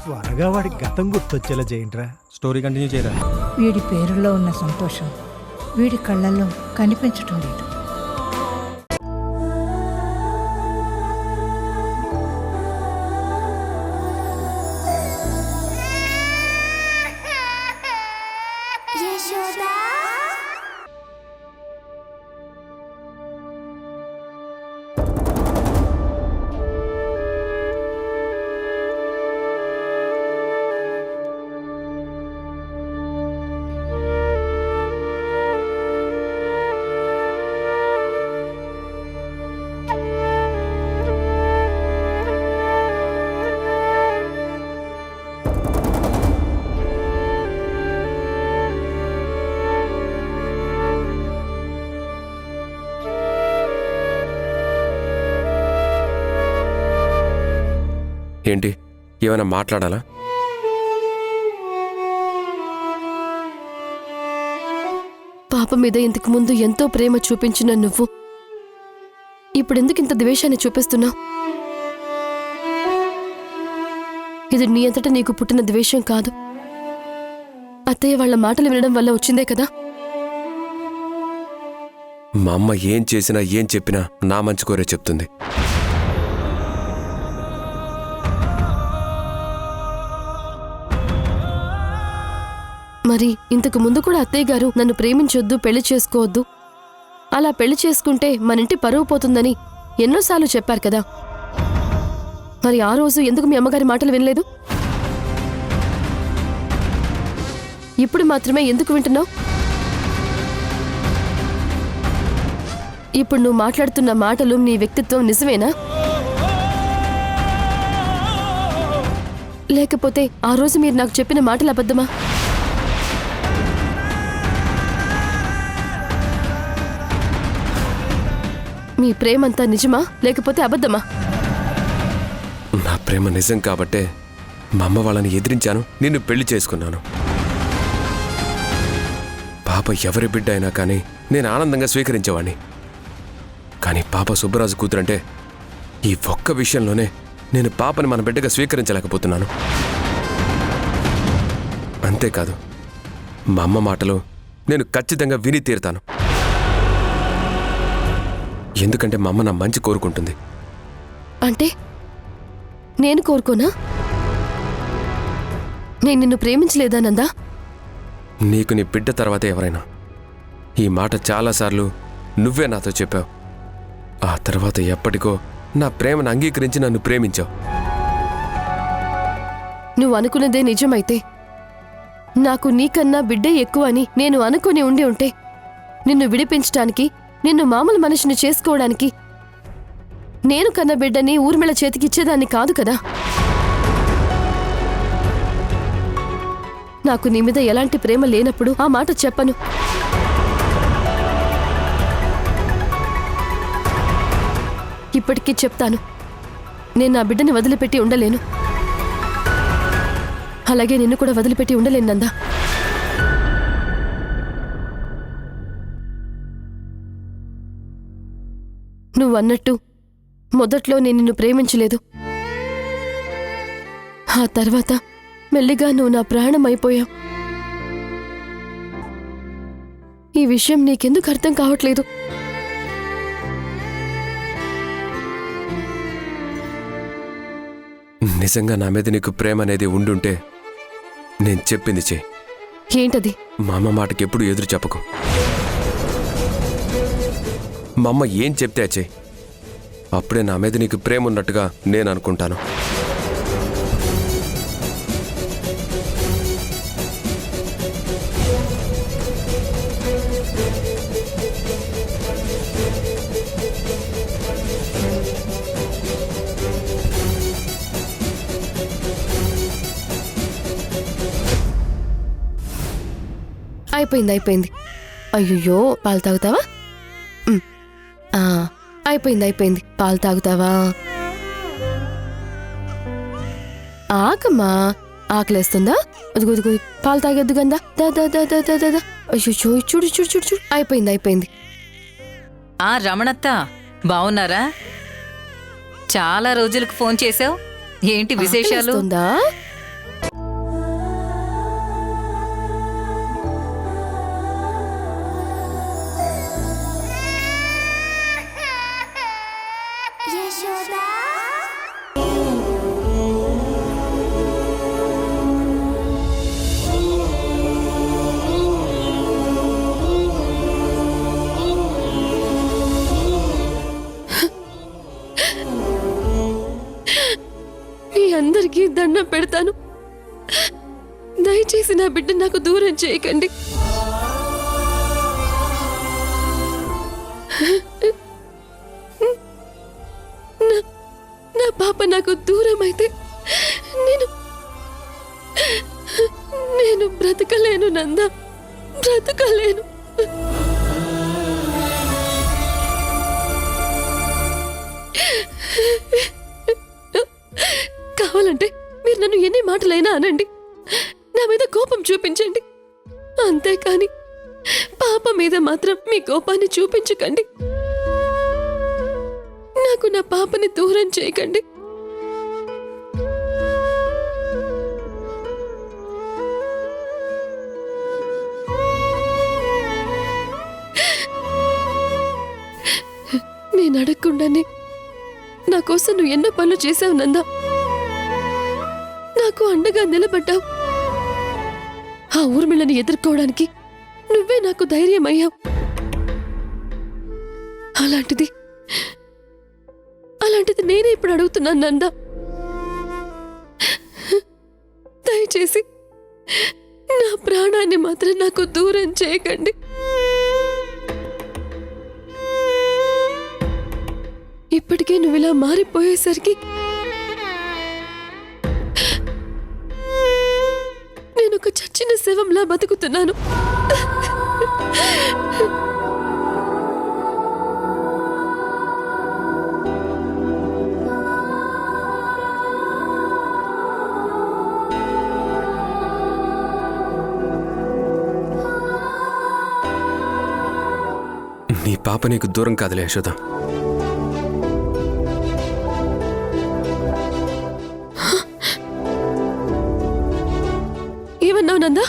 త్వరగా వాడి గతం గుర్తొచ్చేలా చేయండిరా. స్టోరీ కంటిన్యూ చేయరా. వీడి పేరులో ఉన్న సంతోషం వీడి కళ్ళల్లో కనిపించటం లేదు. ఏంటి, ఏమైనా మాట్లాడాలా? పాప మీద ఇంతకు ముందు ఎంతో ప్రేమ చూపించిన నువ్వు ఇప్పుడెందుకు ఇంత ద్వేషాన్ని చూపిస్తున్నావు? ఇది నీ అంతటా నీకు పుట్టిన ద్వేషం కాదు, అత్తయ్య వాళ్ళ మాటలు వినడం వల్ల వచ్చిందే కదా. మా అమ్మ ఏం చేసినా ఏం చెప్పినా నా మంచి కోరే చెప్తుంది. మరి ఇంతకు ముందు కూడా అత్తయ్య గారు నన్ను ప్రేమించొద్దు, పెళ్లి చేసుకోవద్దు, అలా పెళ్లి చేసుకుంటే మన ఇంటి పరువు పోతుందని ఎన్నోసార్లు చెప్పారు కదా. మరి ఆ రోజు ఎందుకు మీ అమ్మగారి మాటలు వినలేదు? ఇప్పుడు మాత్రమే ఎందుకు వింటున్నావు? ఇప్పుడు నువ్వు మాట్లాడుతున్న మాటలు, నీ వ్యక్తిత్వం నిజమేనా? లేకపోతే ఆ రోజు మీరు నాకు చెప్పిన మాటలు అబద్ధమా? మీ ప్రేమంతా నిజమా లేకపోతే అబద్ధమా? నా ప్రేమ నిజం కాబట్టే మా అమ్మ వాళ్ళని ఎదిరించాను, నిన్ను పెళ్లి చేసుకున్నాను. పాప ఎవరి బిడ్డ అయినా కానీ నేను ఆనందంగా స్వీకరించేవాణ్ణి. కానీ పాప సుబ్బరాజు కూతురంటే ఈ ఒక్క విషయంలోనే నేను పాపని మన బిడ్డగా స్వీకరించలేకపోతున్నాను. అంతేకాదు, మా అమ్మ మాటలు నేను ఖచ్చితంగా విని తీరుతాను. ఎందుకంటే మా అమ్మ నా మంచి కోరుకుంటుంది. అంటే నేను కోరుకోనా? నేను నిన్ను ప్రేమించలేదా నందా? నీకు నీ బిడ్డ తర్వాత ఎవరైనా? ఈ మాట చాలాసార్లు నువ్వే నాతో చెప్పావు. ఆ తర్వాత ఎప్పటికో నా ప్రేమను అంగీకరించి నన్ను ప్రేమించావు. నువ్వు అనుకున్నదే నిజమైతే నాకు నీకన్నా బిడ్డే ఎక్కువ అని నేను అనుకుని ఉండి ఉంటే నిన్ను విడిపించటానికి, నిన్ను మామూలు మనిషిని చేసుకోవడానికి నేను కన్న బిడ్డని ఊర్మిళ చేతికిచ్చేదాన్ని కాదు కదా. నాకు నీ మీద ఎలాంటి ప్రేమ లేనప్పుడు ఆ మాట చెప్పను. ఇప్పటికీ చెప్తాను, నేను నా బిడ్డని వదిలిపెట్టి ఉండలేను. అలాగే నిన్ను కూడా వదిలిపెట్టి ఉండలేను నందా. నువ్వన్నట్టు మొదట్లో నేను నిన్ను ప్రేమించలేదు. ఆ తర్వాత మెల్లిగా నువ్వు నా ప్రాణం అయిపోయావు. ఈ విషయం నీకెందుకు అర్థం కావట్లేదు? నిజంగా నా మీద నీకు ప్రేమ అనేది ఉండుంటే నేను చెప్పింది చెయ్యి. ఏంటది? మా అమ్మ మాటకి ఎప్పుడు ఎదురు చెప్పకు. మా అమ్మ ఏం చెప్తే చెయ్యి. అప్పుడే నా మీద నీకు ప్రేమ ఉన్నట్టుగా నేను అనుకుంటాను. అయిపోయింది. అయ్యో, పాలు తాగుతావా? అయిపోయింది. పాలు తాగుతావా? ఆకమ్మా, ఆకలేస్తుందా? అదుగు పాలు తాగొద్దు గందా. దా. అయ్యో, చూడు. అయిపోయింది. రమణత్త, బావున్నారా? చాలా రోజులకు ఫోన్ చేసావు, ఏంటి విశేషాలు? అందరికీ దండం పెడతాను. దయచేసి నా బిడ్డ నాకు దూరం చేయకండి. నా పాప నాకు దూరం అయితే నేను బ్రతకలేను నందా, బ్రతకలేను. కావాలంటే మీరు నన్ను ఎన్ని మాటలైనా అనండి, నా మీద కోపం చూపించండి, అంతేకాని పాప మీద మాత్రం మీ కోపాన్ని చూపించకండి. నాకు నా పాపని దూరం చేయకండి. నేను అడగకుండానే నా కోసం నువ్వు ఎన్నో పనులు చేశావు నందా. నాకు అండగా నిలబడ్డావు. ఆ ఊర్మిళని ఎదుర్కోవడానికి నువ్వే నాకు ధైర్యం అయ్యావు. అలాంటిది నేనే ఇప్పుడు అడుగుతున్నాను నందా, దయచేసి నా ప్రాణాన్ని మాత్రం నాకు దూరం చేయకండి. ఇప్పటికే నువ్వు ఇలా మారిపోయేసరికి నేను ఒక చచ్చిన శవంలా బతుకుతున్నాను. నీ పాప నీకు దూరం కాదులే యశోద. ఏమన్నావు నందా,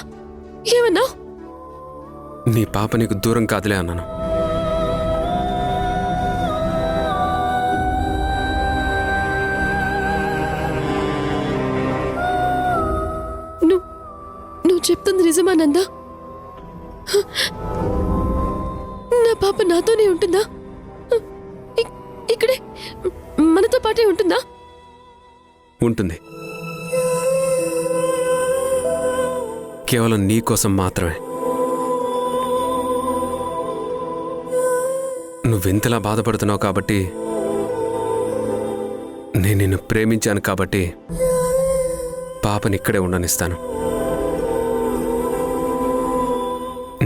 ఏమన్నావు? నీ పాప నీకు దూరం కాదులే అన్నాను. నువ్వు చెప్తుంది నిజమా నందా? నా పాప నాతోనే ఉంటుందా? ఇక్కడే మనతో పాటే ఉంటుందా? ఉంటుంది. కేవలం నీ కోసం మాత్రమే. నువ్వెంతలా బాధపడుతున్నావు కాబట్టి, నేను నిన్ను ప్రేమించాను కాబట్టి పాపని ఇక్కడే ఉండనిస్తాను.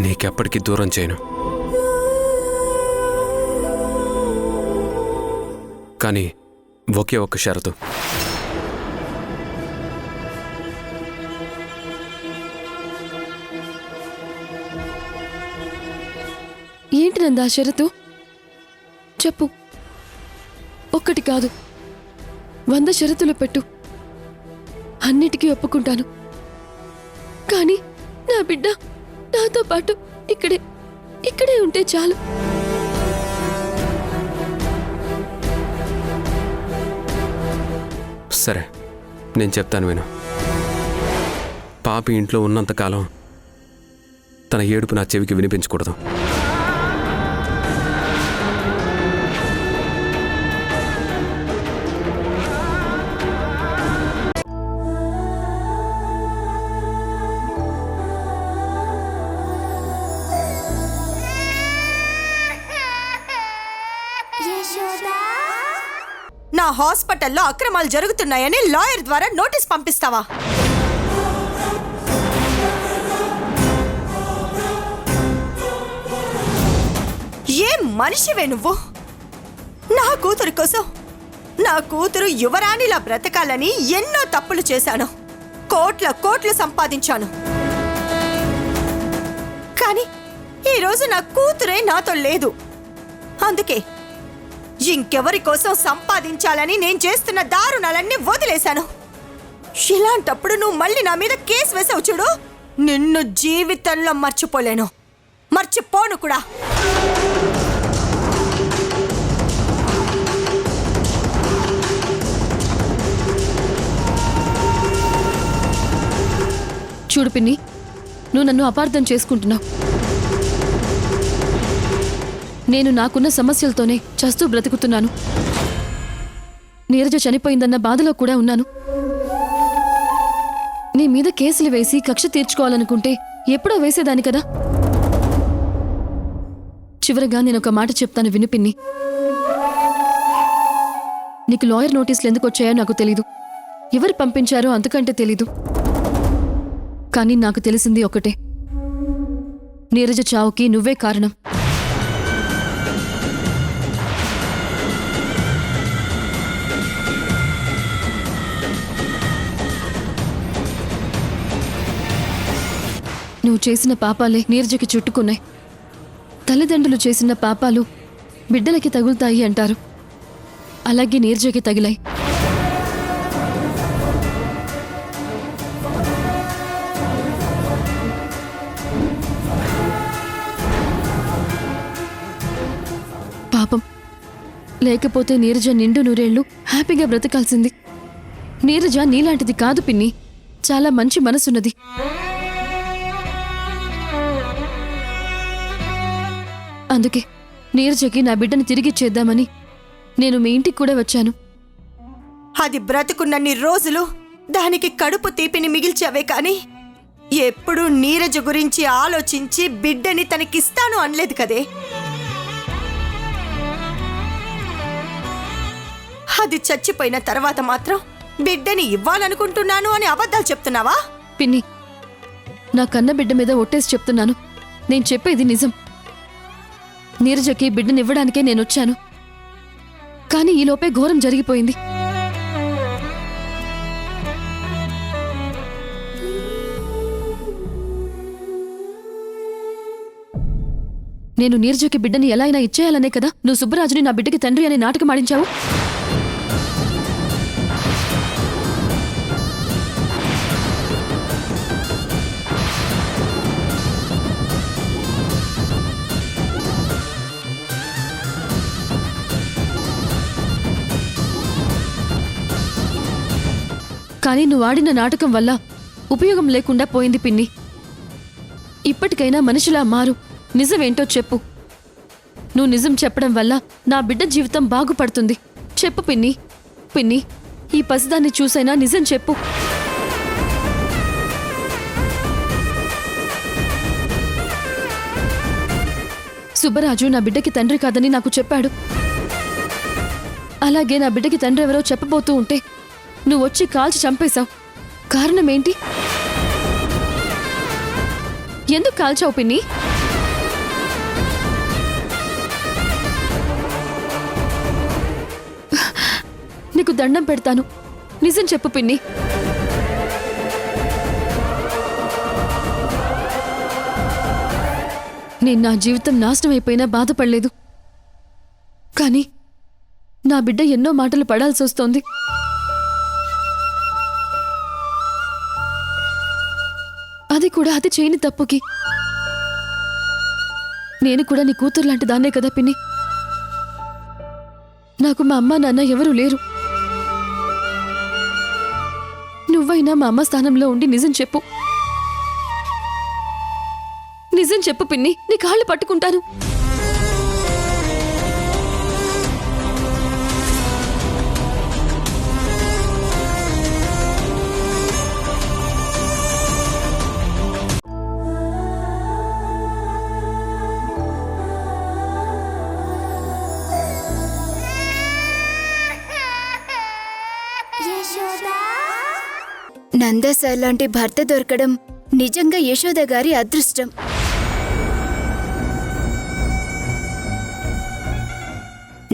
నీకెప్పటికీ దూరం చేయను. కానీ ఒకే ఒక్క షరతు. ఏంటి నందా షరతు? చెప్పు. ఒక్కటి కాదు, 100 షరతులు పెట్టు, అన్నిటికీ ఒప్పుకుంటాను. కానీ నా బిడ్డ నాతో పాటు ఇక్కడే ఉంటే చాలు. సరే, నేను చెప్తాను విను. పాపి ఇంట్లో ఉన్నంతకాలం తన ఏడుపు నా చెవికి వినిపించకూడదు. నా హాస్పిటల్లో అక్రమాలు జరుగుతున్నాయని లాయర్ ద్వారా నోటీస్ పంపిస్తావా? ఏం మనిషివే నువ్వు? నా కూతురు కోసం, నా కూతురు యువరాణిలా బ్రతకాలని ఎన్నో తప్పులు చేశాను. కోట్లు సంపాదించాను. కానీ ఈరోజు నా కూతురే నాతో లేదు. అందుకే ఇంకెవరి కోసం సంపాదించాలని నేను చేస్తున్న దారుణాలన్నీ వదిలేశాను. ఇలాంటప్పుడు నువ్వు మళ్ళీ నా మీద కేసు వేసావు చూడు, నిన్ను జీవితంలో మర్చిపోలేను, మర్చిపోను కూడా. చూడు పిన్ని, నువ్వు నన్ను అపార్థం చేసుకుంటున్నావు. నేను నాకున్న సమస్యలతోనే చస్తూ బ్రతుకుతున్నాను. నీరజ చనిపోయిందన్న బాధలో కూడా ఉన్నాను. మీద కేసులు వేసి కక్ష తీర్చుకోవాలనుకుంటే ఎప్పుడో వేసేదాని కదా. చివరగా నేనొక మాట చెప్తాను విను పిన్ని. నీకు లాయర్ నోటీసులు ఎందుకు వచ్చాయో నాకు తెలీదు, ఎవరు పంపించారో అంతకంటే తెలీదు. కానీ నాకు తెలిసింది ఒకటే, నీరజ చావుకి నువ్వే కారణం. నువ్వు చేసిన పాపాలే నీరజకి చుట్టుకున్నాయి. తల్లిదండ్రులు చేసిన పాపాలు బిడ్డలకి తగులుతాయి అంటారు, అలాగే నీరజకి తగిలాయి. పాపం, లేకపోతే నీరజ నిండు నూరేళ్లు హ్యాపీగా బ్రతకాల్సింది. నీరజ నీలాంటిది కాదు పిన్ని, చాలా మంచి మనసున్నది. అందుకే నీరజకి నా బిడ్డని తిరిగిచ్చేద్దామని నేను మీ ఇంటికి కూడా వచ్చాను. అది బ్రతుకున్నన్ని రోజులు దానికి కడుపు తీపిని మిగిల్చావే కాని ఎప్పుడూ నీరజ గురించి ఆలోచించి బిడ్డని తనకిస్తాను అనలేదు కదే. అది చచ్చిపోయిన తర్వాత మాత్రం బిడ్డని ఇవ్వాలనుకుంటున్నాను అని అబద్ధాలు చెప్తున్నావా? పిన్ని, నా కన్న బిడ్డ మీద ఒట్టేసి చెప్తున్నాను, నేను చెప్పేది నిజం. నీరజకి బిడ్డనివ్వడానికే నేనొచ్చాను. కానీ ఈలోపే ఘోరం జరిగిపోయింది. నేను నీరజకి బిడ్డని ఎలా అయినా ఇచ్చేయాలనే కదా నువ్వు సుబ్బరాజుని నా బిడ్డకి తండ్రి అనే నాటకం ఆడించావు. కానీ నువ్వు ఆడిన నాటకం వల్ల ఉపయోగం లేకుండా పోయింది పిన్ని. ఇప్పటికైనా మనిషిలా మారు, నిజమేంటో చెప్పు. నువ్వు నిజం చెప్పడం వల్ల నా బిడ్డ జీవితం బాగుపడుతుంది. చెప్పు పిన్ని. పిన్ని, ఈ పసిదాన్ని చూసైనా నిజం చెప్పు. సుబ్బరాజు నా బిడ్డకి తండ్రి కాదని నాకు చెప్పాడు. అలాగే నా బిడ్డకి తండ్రి ఎవరో చెప్పబోతూ ఉంటే నువ్వొచ్చి కాల్చి చంపేశావు. కారణమేంటి? ఎందుకు కాల్చావు పిన్ని? నీకు దండం పెడతాను, నిజం చెప్పు పిన్ని. నేను నా జీవితం నాశనం అయిపోయినా బాధపడలేదు. కానీ నా బిడ్డ ఎన్నో మాటలు పడాల్సి వస్తోంది. అది కూడా అది చేయని తప్పుకి. నేను కూడా నీ కూతురు లాంటి దాన్నే కదా పిన్ని. నాకు మా అమ్మ నాన్న ఎవరూ లేరు. నువ్వైనా మా అమ్మ స్థానంలో ఉండి నిజం చెప్పు. నిజం చెప్పు పిన్ని, నీ కాళ్ళు పట్టుకుంటాను. నందా సార్ లాంటి భర్త దొరకడం నిజంగా యశోద గారి అదృష్టం.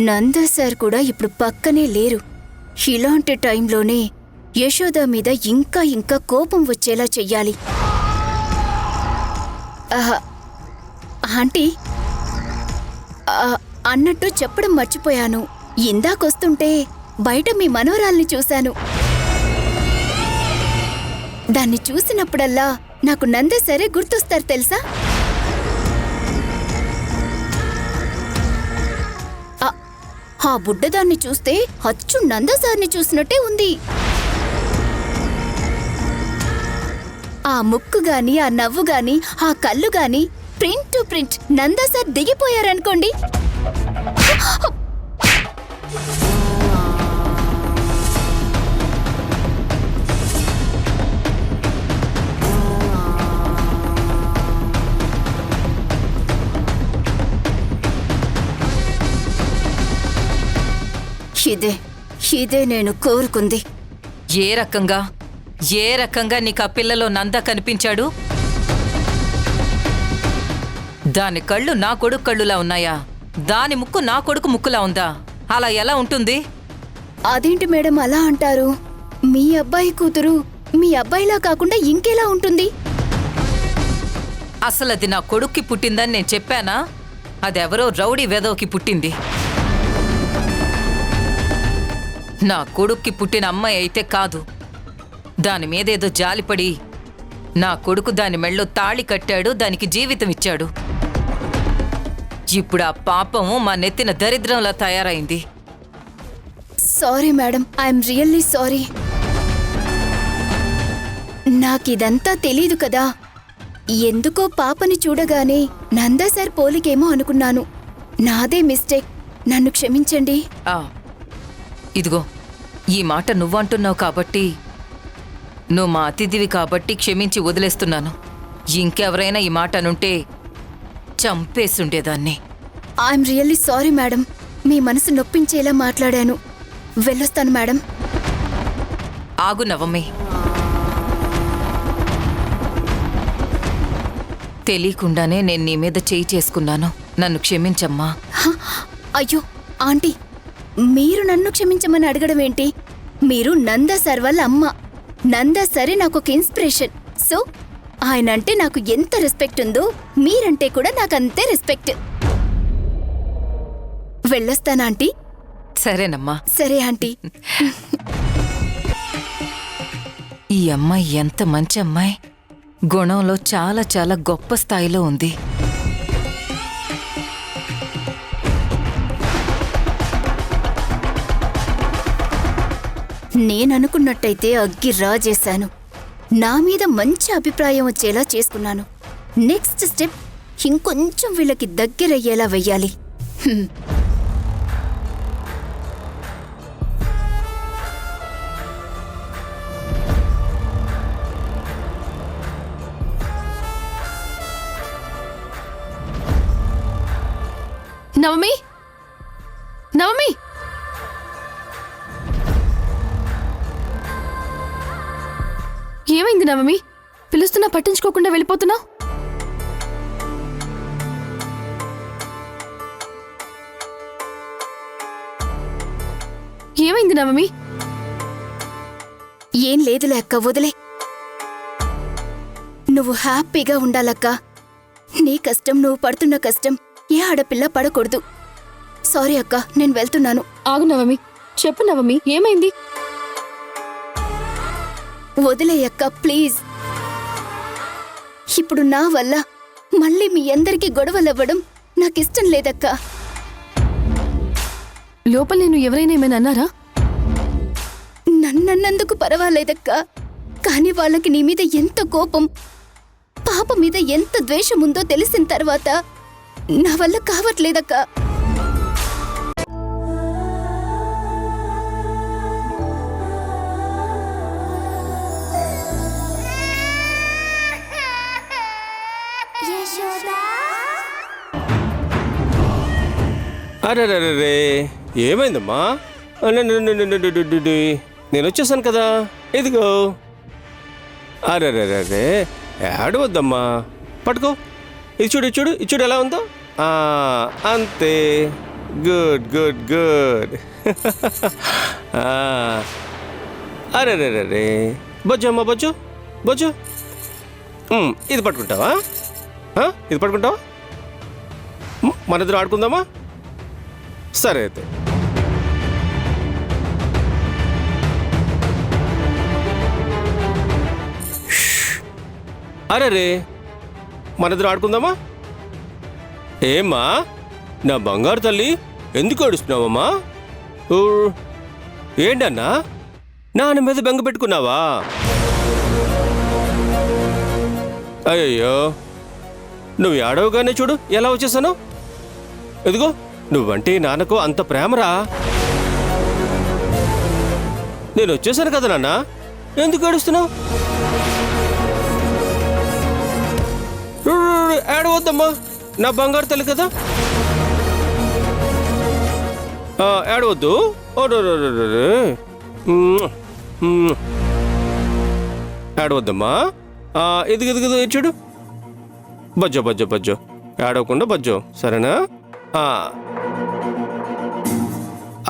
నందా సార్ కూడా ఇప్పుడు పక్కనే లేరు. ఇలాంటి టైంలోనే యశోద మీద ఇంకా ఇంకా కోపం వచ్చేలా చెయ్యాలి. ఆంటీ, అన్నట్టు చెప్పడం మర్చిపోయాను. ఇందాకొస్తుంటే బయట మీ మనవరాల్ని చూశాను. దాన్ని చూసినప్పుడల్లా నాకు నందా సరే గుర్తొస్తారు తెలుసా? ఆ బుడ్డదాన్ని చూస్తే అచ్చు నందా సార్ని చూసినట్టే ఉంది. ఆ ముక్కు గాని, ఆ నవ్వు గాని, ఆ కళ్ళు గాని print to print Nanda sir దిగిపోయారనుకోండి. ఇదే నేను కోరుకుంది. ఏ రకంగా నీకు ఆ పిల్లలో నంద కనిపించాడు? దాని కళ్ళు నా కొడుకు కళ్ళులా ఉన్నాయా? దాని ముక్కు నా కొడుకు ముక్కులా ఉందా? అలా ఎలా ఉంటుంది? అదేంటి మేడం అలా అంటారు? మీ అబ్బాయి కూతురు మీ అబ్బాయిలా కాకుండా ఇంకెలా ఉంటుంది? అసలు అది నా కొడుక్కి పుట్టిందని నేను చెప్పానా? అదెవరో రౌడీ వెధవకి పుట్టింది. నా కొడుక్కి పుట్టిన అమ్మాయి అయితే కాదు. దాని మీదేదో జాలిపడి నా కొడుకు దాని మెళ్ళో తాళి కట్టాడు, దానికి జీవితం ఇచ్చాడు. ఇప్పుడు ఆ పాపము మా నెత్తిన దరిద్రంలా తయారైంది. Sorry madam, I'm really sorry. నాకిదంతా తెలీదు కదా. ఎందుకో పాపని చూడగానే నందా సార్ పోలికేమో అనుకున్నాను. నాదే మిస్టేక్, నన్ను క్షమించండి. ఇదిగో, ఈ మాట నువ్వంటున్నావు కాబట్టి, నువ్వు మా అతిథివి కాబట్టి క్షమించి వదిలేస్తున్నాను. ఇంకెవరైనా ఈ మాట అనుంటే చంపేసుండేదాన్ని. ఐఎమ్ రియల్లీ సారీ మేడం, మీ మనసు నొప్పించేలా మాట్లాడాను. వెళ్ళొస్తాను మేడం. ఆగు నవమి. తెలియకుండానే నేను నీ మీద చేయి చేసుకున్నాను. నన్ను క్షమించమ్మా. అయ్యో ఆంటీ, మీరు నన్ను క్షమించమని అడగడం ఏంటి? మీరు నందా సార్ వాళ్ళ అమ్మ. నందా సరే నాకు ఒక ఇన్స్పిరేషన్. సో ఆయన అంటే నాకు ఎంత రెస్పెక్ట్ ఉందో మీరంటే కూడా నాకు అంతే రెస్పెక్ట్. వెళ్ళొస్తానా ఆంటీ? సరేనమ్మా. సరే ఆంటీ. ఈ అమ్మాయి ఎంత మంచి అమ్మాయి. గుణంలో చాలా చాలా గొప్ప స్థాయిలో ఉంది. నేననుకున్నట్టయితే అగ్గి రాజేశాను. నా మీద మంచి అభిప్రాయం వచ్చేలా చేసుకున్నాను. నెక్స్ట్ స్టెప్ ఇంకొంచెం వీళ్ళకి దగ్గరయ్యేలా వెయ్యాలి. నవమి, నవమి, ఏమైంది నవమి? పిలుస్తున్నా పట్టించుకోకుండా వెళ్ళిపోతున్నావు? ఏమైంది నవమి? ఏం లేదులే అక్క, వదిలే. నువ్వు హ్యాపీగా ఉండాలక్క. నీ కష్టం, నువ్వు పడుతున్న కష్టం ఏ ఆడపిల్ల పడకూడదు. సారీ అక్క, నేను వెళ్తున్నాను. ఆగు నవమి, చెప్పు నవమి, ఏమైంది? వదిలేయక్క ప్లీజ్. ఇప్పుడు నా వల్ల మళ్ళీ మీ అందరికీ గొడవలవ్వడం నాకిష్టం లేదక్క. లోపల నేను ఎవరైనా ఏమైనా అన్నారా? నన్నన్నందుకు పర్వాలేదక్క, కానీ వాళ్ళకి నీ మీద ఎంత కోపం, పాప మీద ఎంత ద్వేషం ఉందో తెలిసిన తర్వాత నా వల్ల కావట్లేదక్క. అరే ఏమైందమ్మా? నేను వచ్చేసాను కదా, ఇదిగో. అరే ఏడవద్దమ్మా, పట్టుకో. ఇది చూడు, చూడు, ఇది చూడు ఎలా ఉందో. అంతే, గుడ్ గుడ్ గుడ్. అరే బొజ్జు అమ్మా, బొజ్జు బొజ్జు. ఇది పట్టుకుంటావా? ఇది పట్టుకుంటావా? మన ఇద్దరు ఆడుకుందామా? సరే అయితే. అరే మన ఇద్దరు ఆడుకుందామా? ఏమ్మా నా బంగారు తల్లి, ఎందుకు ఏడుస్తున్నావమ్మా? ఏంటన్నా, నాన్న మీద బెంగ పెట్టుకున్నావా? అయ్యో, నువ్వు ఏడవగానే చూడు ఎలా వచ్చేసాను. ఇదిగో, నువ్వంటే నాన్నకు అంత ప్రేమరా. నేను వచ్చేసాను కదా నాన్న, ఎందుకు ఏడుస్తున్నావు? ఏడవద్దమ్మా, నా బంగారు తల్లి కదా, ఏడవద్దు. ఏడవద్దమ్మా. ఎదుగు చూడు. బజ్జో ఏడవకుండా బజ్జో, సరేనా?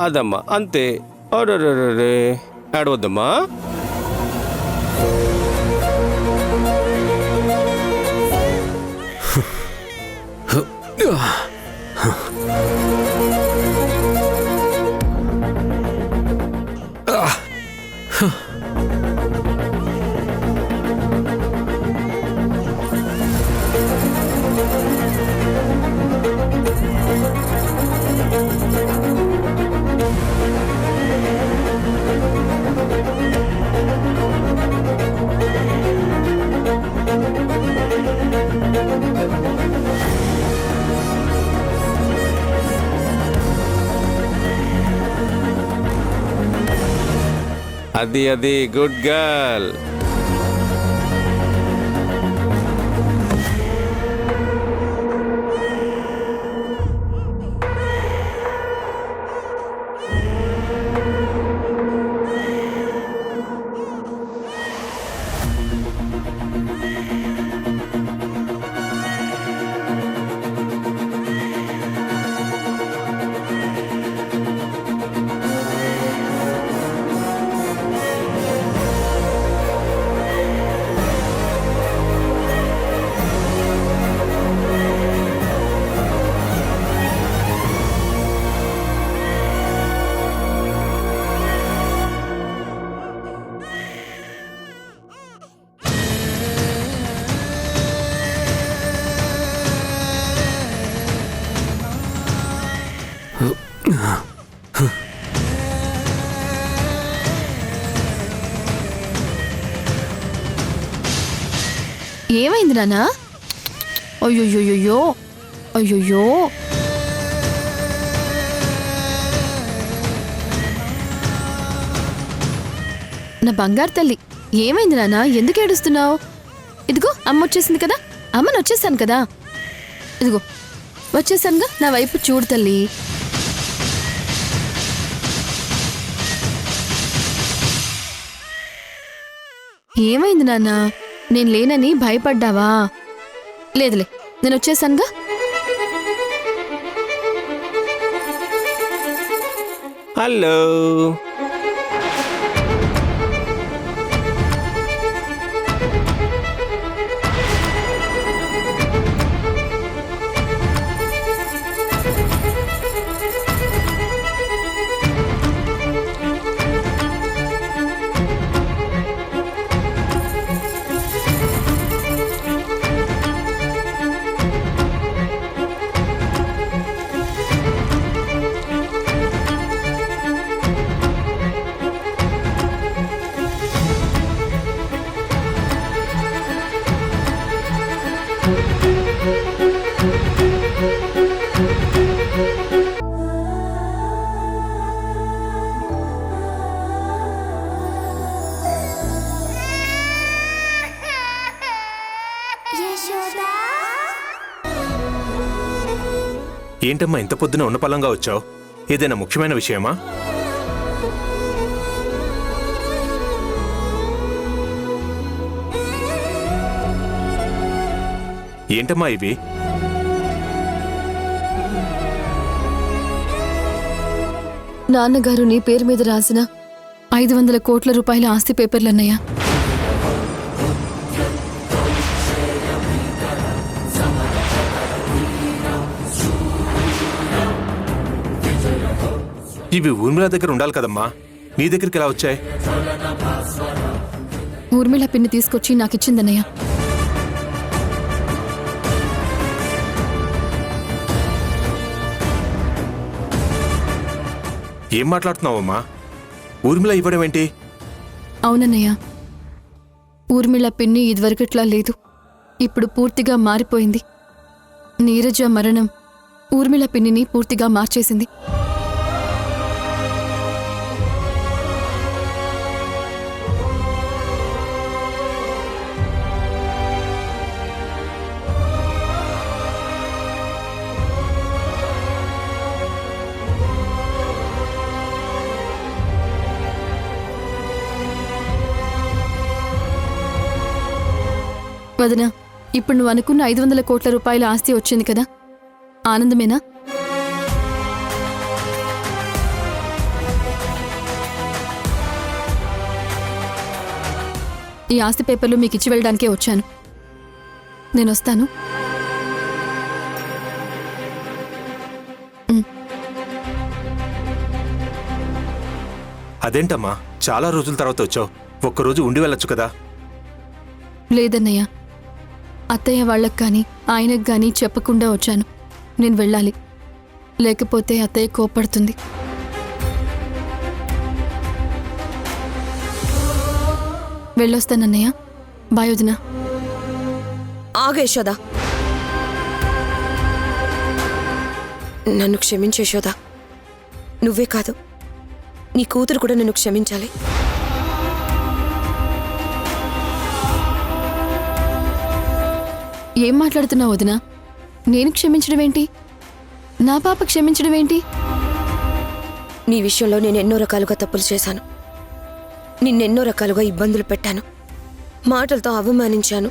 అదమ్మా, అంతే. ఏడవద్దమ్మా. అది గుడ్ గర్ల్. ఏమైంది నాన్న? అయ్యోయ్యోయ్యో, అయ్యోయ్యో. నా బంగారు తల్లి, ఏమైంది నాన్న? ఎందుకు ఏడుస్తున్నావు? ఇదిగో అమ్మ వచ్చేసింది కదా. అమ్మని వచ్చేసాను కదా. ఇదిగో వచ్చేసానుగా, నా వైపు చూడు తల్లి. ఏమైంది నాన్న? నేను లేనని భయపడ్డావా? లేదులే, నేను వచ్చేసానుగా. హలో. ఏంటమ్మా ఇంత పొద్దున ఉన్నపలంగా వచ్చావు? ఏదైనా ముఖ్యమైన విషయమా? ఏంటమ్మా ఇవి? నాన్నగారు నీ పేరు మీద రాసిన 500 కోట్ల రూపాయల ఆస్తి పేపర్లన్నయ్యా. ఇవి ఊర్మిళ దగ్గర ఉండాలి కదమ్మా, నీ దగ్గరికి ఎలా వచ్చాయి? ఊర్మిళ పిన్ని తీసుకొచ్చి నాకిచ్చిందన్నయ్య. ఏం మాట్లాడుతున్నావమ్మా? ఊర్మిళ ఇవ్వడం ఏంటి? అవునన్నయ్య, ఊర్మిళ పిన్ని ఇదివరకట్లా లేదు. ఇప్పుడు పూర్తిగా మారిపోయింది. నీరజ మరణం ఊర్మిళ పిన్నిని పూర్తిగా మార్చేసింది. వదినా, ఇప్పుడు నువ్వు అనుకున్న 500 కోట్ల రూపాయల ఆస్తి వచ్చింది కదా, ఆనందమేనా? ఈ ఆస్తి పేపర్లు మీకు ఇచ్చి వెళ్ళడానికే వచ్చాను. నేను వస్తాను. అదేంటమ్మా చాలా రోజుల తర్వాత వచ్చావు, ఒక్కరోజు ఉండి వెళ్ళొచ్చు కదా. లేదన్నయ్య, అత్తయ్య వాళ్ళకి కానీ ఆయనకు కానీ చెప్పకుండా వచ్చాను. నేను వెళ్ళాలి, లేకపోతే అత్తయ్య కోప్పడుతుంది. వెళ్ళొస్తానన్నయ్య. బాయ్ వదినా. ఆగు యశోదా, నన్ను క్షమించు యశోదా. నువ్వే కాదు, నీ కూతురు కూడా నన్ను క్షమించాలి. ఏం మాట్లాడుతున్నావు వదినా? నేను క్షమించడం ఏంటి? నా పాప క్షమించడం ఏంటి? నీ విషయంలో నేను ఎన్నో రకాలుగా తప్పులు చేశాను. నిన్నెన్నో రకాలుగా ఇబ్బందులు పెట్టాను, మాటలతో అవమానించాను.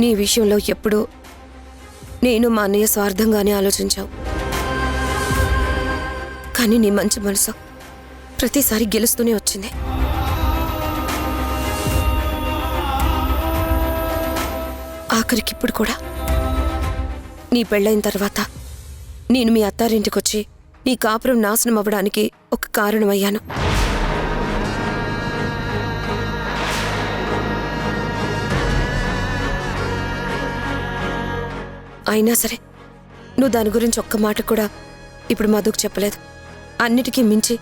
నీ విషయంలో ఎప్పుడూ నేను మా అన్నయ్య స్వార్థంగానే ఆలోచించావు. కానీ నీ మంచి మనసు ప్రతిసారి గెలుస్తూనే వచ్చింది. ఆఖరికిప్పుడు కూడా నీ పెళ్ళైన తర్వాత నేను మీ అత్తారింటికొచ్చి నీ కాపురం నాశనం అవ్వడానికి ఒక కారణమయ్యాను. అయినా సరే నువ్వు దాని గురించి ఒక్క మాట కూడా ఇప్పుడు మధుకు చెప్పలేదు. అన్నిటికీ మించి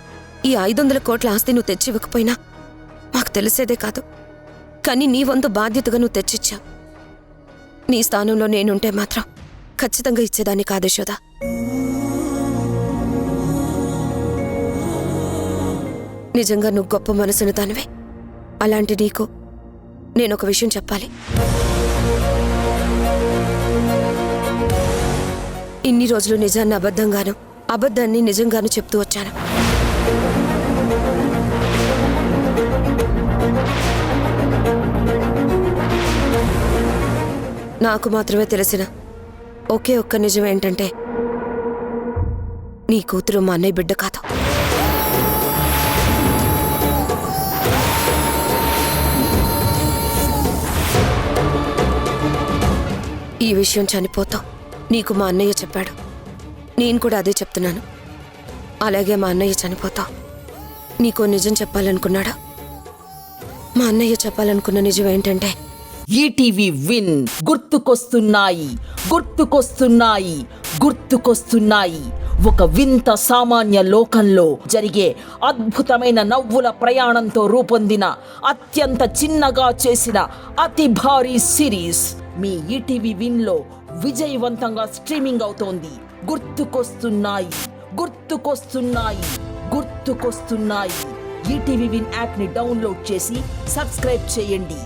ఈ 500 కోట్ల ఆస్తి నువ్వు తెచ్చి ఇవ్వకపోయినా మాకు తెలిసేదే కాదు. కానీ నీ వంతు బాధ్యతగా నువ్వు తెచ్చిచ్చావు. నీ స్థానంలో నేనుంటే మాత్రం ఖచ్చితంగా ఇచ్చేదాన్ని కాదు యశోదా. నిజంగా నువ్వు గొప్ప మనసును దానివే. అలాంటి నీకు నేనొక విషయం చెప్పాలి. ఇన్ని రోజులు నిజాన్ని అబద్ధంగాను, అబద్ధాన్ని నిజంగాను చెప్తూ వచ్చాను. నాకు మాత్రమే తెలిసిన ఒకే ఒక్క నిజం ఏంటంటే నీ కూతురు మా అన్నయ్య బిడ్డ కాదు. ఈ విషయం చనిపోతావు నీకు మా అన్నయ్య చెప్పాడు. నేను కూడా అదే చెప్తున్నాను. అలాగే మా అన్నయ్య చనిపోతావు నీకో నిజం చెప్పాలనుకున్నాడా? మా అన్నయ్య చెప్పాలనుకున్న నిజం ఏంటంటే ఈటీవీ విన్ గుర్తుకొస్తున్నాయి, గుర్తుకొస్తున్నాయి, గుర్తుకొస్తున్నాయి. ఒక వింత సామాన్య లోకంలో జరిగే అద్భుతమైన నవ్వుల ప్రయాణంతో రూపొందిన అత్యంత చిన్నగా చేసిన అతి భారీ సిరీస్ మీ ఈటీవీ విన్లో విజయవంతంగా స్ట్రీమింగ్ అవుతోంది. గుర్తుకొస్తున్నాయి, గుర్తుకొస్తున్నాయి, గుర్తుకొస్తున్నాయి. ఈటీవీ విన్ యాప్ని డౌన్లోడ్ చేసి సబ్స్క్రైబ్ చేయండి.